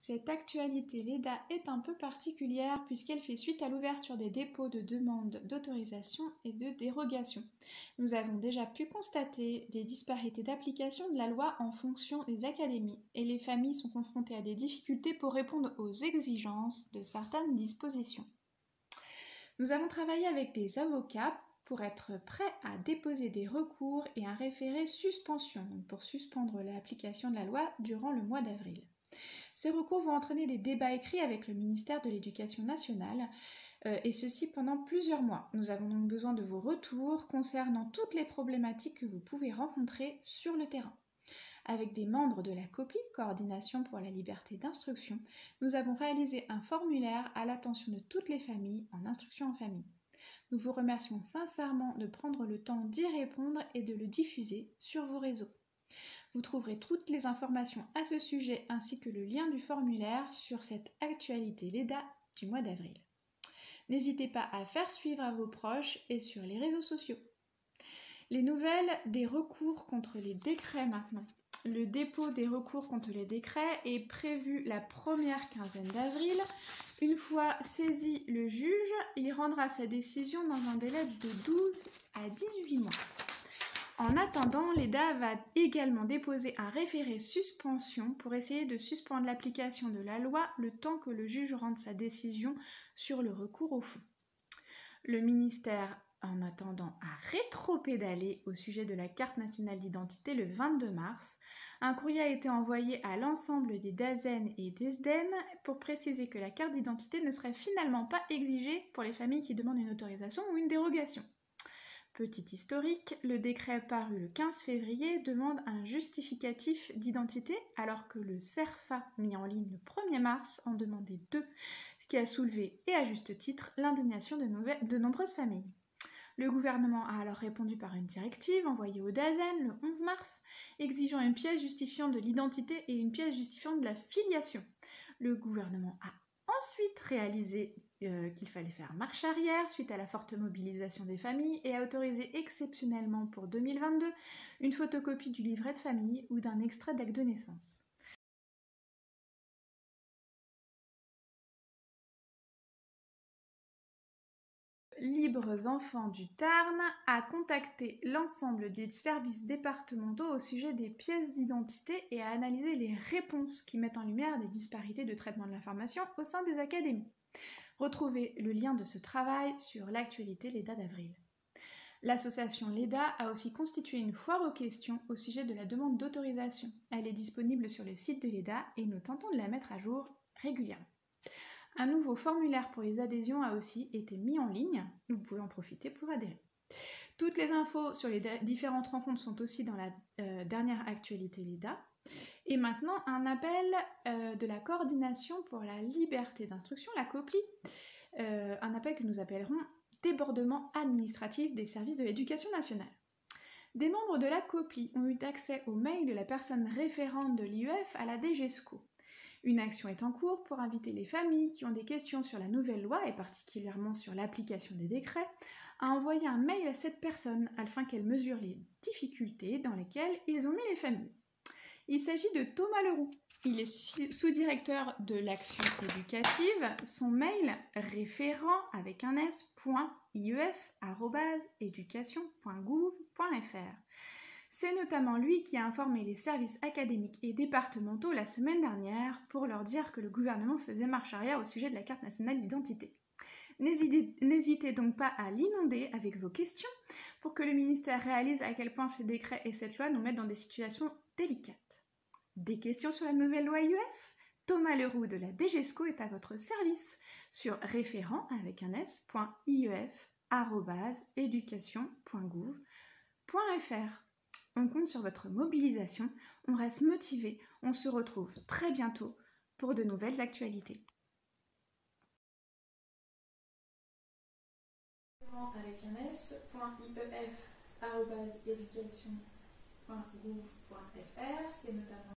Cette actualité LEDA est un peu particulière puisqu'elle fait suite à l'ouverture des dépôts de demandes d'autorisation et de dérogation. Nous avons déjà pu constater des disparités d'application de la loi en fonction des académies et les familles sont confrontées à des difficultés pour répondre aux exigences de certaines dispositions. Nous avons travaillé avec des avocats pour être prêts à déposer des recours et un référé suspension pour suspendre l'application de la loi durant le mois d'avril. Ces recours vont entraîner des débats écrits avec le ministère de l'Éducation nationale et ceci pendant plusieurs mois. Nous avons donc besoin de vos retours concernant toutes les problématiques que vous pouvez rencontrer sur le terrain. Avec des membres de la COPLI, Coordination pour la liberté d'instruction, nous avons réalisé un formulaire à l'attention de toutes les familles en instruction en famille. Nous vous remercions sincèrement de prendre le temps d'y répondre et de le diffuser sur vos réseaux. Vous trouverez toutes les informations à ce sujet ainsi que le lien du formulaire sur cette actualité LEDA du mois d'avril. N'hésitez pas à faire suivre à vos proches et sur les réseaux sociaux. Les nouvelles des recours contre les décrets maintenant. Le dépôt des recours contre les décrets est prévu la première quinzaine d'avril. Une fois saisi le juge, il rendra sa décision dans un délai de 12 à 18 mois. En attendant, l'EDA va également déposer un référé suspension pour essayer de suspendre l'application de la loi le temps que le juge rende sa décision sur le recours au fond. Le ministère, en attendant, a rétropédalé au sujet de la carte nationale d'identité le 22 mars. Un courrier a été envoyé à l'ensemble des DAZEN et des SDEN pour préciser que la carte d'identité ne serait finalement pas exigée pour les familles qui demandent une autorisation ou une dérogation. Petit historique, le décret paru le 15 février demande un justificatif d'identité alors que le CERFA mis en ligne le 1er mars en demandait 2, ce qui a soulevé, et à juste titre, l'indignation de nombreuses familles. Le gouvernement a alors répondu par une directive envoyée au DAZEN le 11 mars, exigeant une pièce justifiant de l'identité et une pièce justifiant de la filiation. Le gouvernement a ensuite réalisé qu'il fallait faire marche arrière suite à la forte mobilisation des familles et a autorisé exceptionnellement pour 2022 une photocopie du livret de famille ou d'un extrait d'acte de naissance. Libres Enfants du Tarn a contacté l'ensemble des services départementaux au sujet des pièces d'identité et a analysé les réponses qui mettent en lumière des disparités de traitement de l'information au sein des académies. Retrouvez le lien de ce travail sur l'actualité LEDA d'avril. L'association LEDA a aussi constitué une foire aux questions au sujet de la demande d'autorisation. Elle est disponible sur le site de LEDA et nous tentons de la mettre à jour régulièrement. Un nouveau formulaire pour les adhésions a aussi été mis en ligne. Vous pouvez en profiter pour adhérer. Toutes les infos sur les différentes rencontres sont aussi dans la dernière actualité LEDA. Et maintenant, un appel de la Coordination pour la liberté d'instruction, la COPLI, un appel que nous appellerons débordement administratif des services de l'éducation nationale. Des membres de la COPLI ont eu accès au mail de la personne référente de l'IEF à la DGESCO. Une action est en cours pour inviter les familles qui ont des questions sur la nouvelle loi et particulièrement sur l'application des décrets à envoyer un mail à cette personne afin qu'elle mesure les difficultés dans lesquelles ils ont mis les familles. Il s'agit de Thomas Leroux. Il est sous-directeur de l'action éducative. Son mail référent avec un s.ief@education.gouv.fr. C'est notamment lui qui a informé les services académiques et départementaux la semaine dernière pour leur dire que le gouvernement faisait marche arrière au sujet de la carte nationale d'identité. N'hésitez donc pas à l'inonder avec vos questions pour que le ministère réalise à quel point ces décrets et cette loi nous mettent dans des situations délicates. Des questions sur la nouvelle loi IEF ? Thomas Leroux de la DGESCO est à votre service sur référent avec un s.ief@education.gouv.fr. On compte sur votre mobilisation, on reste motivé, on se retrouve très bientôt pour de nouvelles actualités. Avec un s.ief@education.gouv.fr, c'est notamment